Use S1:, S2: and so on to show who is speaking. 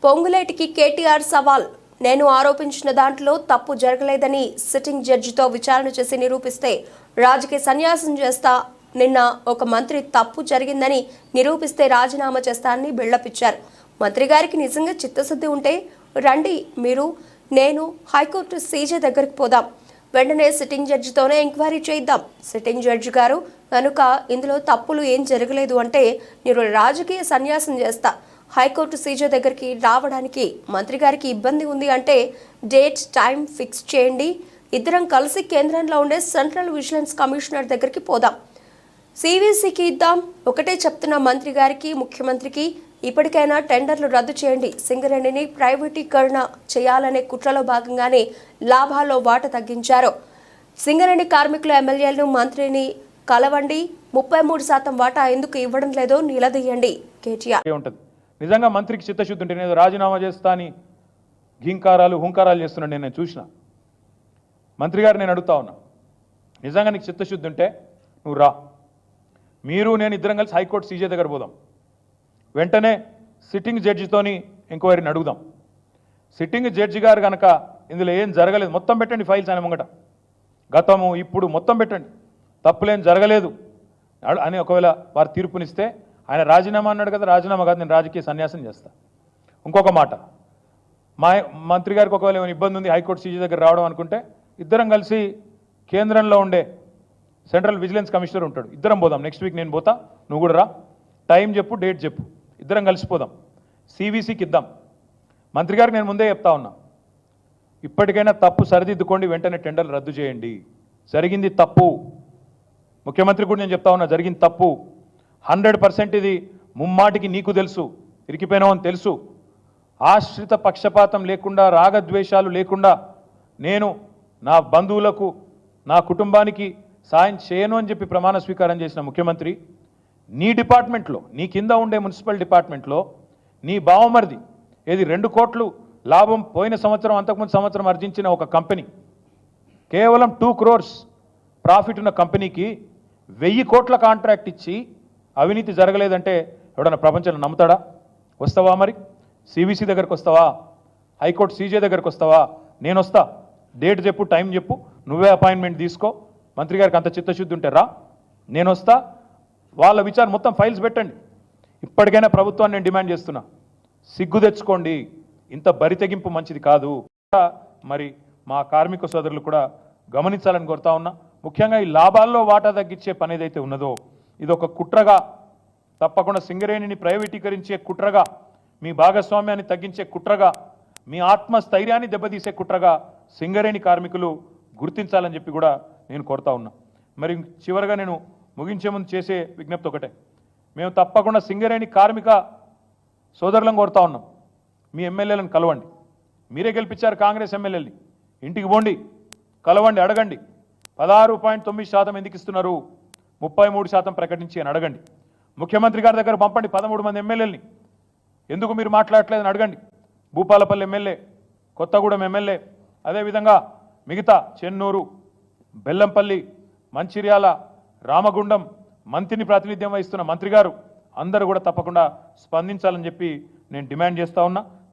S1: పొంగులేటికి కేటీఆర్ సవాల్. నేను ఆరోపించిన దాంట్లో తప్పు జరగలేదని సిట్టింగ్ జడ్జితో విచారణ చేసి నిరూపిస్తే రాజకీయ సన్యాసం చేస్తా. నిన్న ఒక మంత్రి తప్పు జరిగిందని నిరూపిస్తే రాజీనామా చేస్తానని బిల్డపిచ్చారు. మంత్రి గారికి నిజంగా చిత్తశుద్ధి ఉంటే రండి, మీరు నేను హైకోర్టు సీజే దగ్గరికి పోదాం. వెంటనే సిట్టింగ్ జడ్జితోనే ఎంక్వైరీ చేద్దాం. సిట్టింగ్ జడ్జి గారు కనుక ఇందులో తప్పులు ఏం జరగలేదు అంటే నేను రాజకీయ సన్యాసం చేస్తా. హైకోర్టు సీజే దగ్గరికి రావడానికి మంత్రి గారికి ఇబ్బంది ఉంది అంటే డేట్ టైం ఫిక్స్ చేయండి. ఇద్దరం కలిసి కేంద్రంలో ఉండే సెంట్రల్ విజిలెన్స్ కమిషనర్ దగ్గరికి పోదాం. సివిసికి ఇద్దాం. ఒకటే చెప్తున్న మంత్రి గారికి, ముఖ్యమంత్రికి, ఇప్పటికైనా టెండర్లు రద్దు చేయండి. సింగరేణిని ప్రైవేటీకరణ చేయాలనే కుట్రలో భాగంగానే లాభాల్లో వాటా తగ్గించారు. సింగరేణి కార్మికుల ఎమ్మెల్యేలను మంత్రిని కలవండి. 33% వాటా ఎందుకు ఇవ్వడం లేదో నిలదీయండి. కేటీఆర్
S2: నిజంగా మంత్రికి చిత్తశుద్ధి ఉంటే నేను రాజీనామా చేస్తా అని హుంకారాలు చేస్తున్నాను. నేను చూసిన మంత్రి గారు, నేను అడుగుతా ఉన్నా, నిజంగా నీకు చిత్తశుద్ధి ఉంటే నువ్వు రా. మీరు నేను ఇద్దరం కలిసి హైకోర్టు సీజే దగ్గర పోదాం. వెంటనే సిట్టింగ్ జడ్జితోని ఎంక్వైరీని అడుగుదాం. సిట్టింగ్ జడ్జి గారు కనుక ఇందులో ఏం జరగలేదు, మొత్తం పెట్టండి ఫైల్స్ ఆయన ముంగట, గతము ఇప్పుడు మొత్తం పెట్టండి, తప్పులేం జరగలేదు అని ఒకవేళ వారు తీర్పునిస్తే ఆయన రాజీనామా అన్నాడు కదా, రాజీనామా కాదు, నేను రాజకీయ సన్యాసం చేస్తా. ఇంకొక మాట, మా మంత్రి గారికి ఒకవేళ ఏమైనా ఇబ్బంది ఉంది హైకోర్టు సీజీ దగ్గర రావడం అనుకుంటే ఇద్దరం కలిసి కేంద్రంలో ఉండే సెంట్రల్ విజిలెన్స్ కమిషనర్ ఉంటాడు, ఇద్దరం పోదాం. నెక్స్ట్ వీక్ నేను పోతా, నువ్వు కూడా రా. టైం చెప్పు, డేట్ చెప్పు, ఇద్దరం కలిసిపోదాం. సివిసికి ఇద్దాం. మంత్రి గారికి నేను ముందే చెప్తా ఉన్నా, ఇప్పటికైనా తప్పు సరిదిద్దుకోండి, వెంటనే టెండర్లు రద్దు చేయండి. జరిగింది తప్పు. ముఖ్యమంత్రి కూడా నేను చెప్తా ఉన్నా, జరిగింది తప్పు. 100% ఇది ముమ్మాటికి నీకు తెలుసు, ఇరికిపోయినావు అని తెలుసు. ఆశ్రిత పక్షపాతం లేకుండా, రాగద్వేషాలు లేకుండా నేను నా బంధువులకు, నా కుటుంబానికి సాయం చేయను అని చెప్పి ప్రమాణ స్వీకారం చేసిన ముఖ్యమంత్రి, నీ డిపార్ట్మెంట్లో, నీ కింద ఉండే మున్సిపల్ డిపార్ట్మెంట్లో నీ బావమరిది ఏది 2 కోట్లు లాభం పోయిన సంవత్సరం, అంతకుముందు సంవత్సరం ఆర్జించిన ఒక కంపెనీ, కేవలం 2 crores ప్రాఫిట్ ఉన్న కంపెనీకి 1000 కోట్ల కాంట్రాక్ట్ ఇచ్చి అవినీతి జరగలేదంటే ఎవడన్నా ప్రపంచంలో నమ్ముతాడా? వస్తావా మరి? సివిసి దగ్గరకు వస్తావా? హైకోర్టు సీజే దగ్గరకు వస్తావా? నేను వస్తా. డేట్ చెప్పు, టైం చెప్పు, నువ్వే అపాయింట్మెంట్ తీసుకో. మంత్రి గారికి అంత చిత్తశుద్ధి ఉంటే రా, నేను వస్తా. వాళ్ళ విచారణ మొత్తం ఫైల్స్ పెట్టండి. ఇప్పటికైనా ప్రభుత్వాన్ని నేను డిమాండ్ చేస్తున్నా, సిగ్గు తెచ్చుకోండి. ఇంత బరితెగింపు మంచిది కాదు. మరి మా కార్మిక సోదరులు కూడా గమనించాలని కోరుతా ఉన్నా. ముఖ్యంగా ఈ లాభాల్లో వాటా తగ్గించే పని ఏదైతే ఉన్నదో ఇది ఒక కుట్రగా, తప్పకుండా సింగరేణిని ప్రైవేటీకరించే కుట్రగా, మీ భాగస్వామ్యాన్ని తగ్గించే కుట్రగా, మీ ఆత్మస్థైర్యాన్ని దెబ్బతీసే కుట్రగా సింగరేణి కార్మికులు గుర్తించాలని చెప్పి కూడా నేను కోరుతా ఉన్నా. మరి చివరిగా నేను ముగించే ముందు చేసే విజ్ఞప్తి ఒకటే, మేము తప్పకుండా సింగరేణి కార్మిక సోదరులను కోరుతా ఉన్నాం, మీ ఎమ్మెల్యేలను కలవండి. మీరే గెలిపించారు కాంగ్రెస్ ఎమ్మెల్యేలని, ఇంటికి పోండి, కలవండి, అడగండి. 16.9% ఎందుకు ఇస్తున్నారు, 33% ప్రకటించి అని అడగండి. ముఖ్యమంత్రి గారి దగ్గర పంపండి 13 మంది ఎమ్మెల్యేలని, ఎందుకు మీరు మాట్లాడట్లేదని అడగండి. భూపాలపల్లి ఎమ్మెల్యే, కొత్తగూడెం ఎమ్మెల్యే, అదేవిధంగా మిగతా చెన్నూరు, బెల్లంపల్లి, మంచిర్యాల, రామగుండం మంత్రిని ప్రాతినిధ్యం వహిస్తున్న మంత్రి గారు అందరూ కూడా తప్పకుండా స్పందించాలని చెప్పి నేను డిమాండ్ చేస్తా ఉన్నా.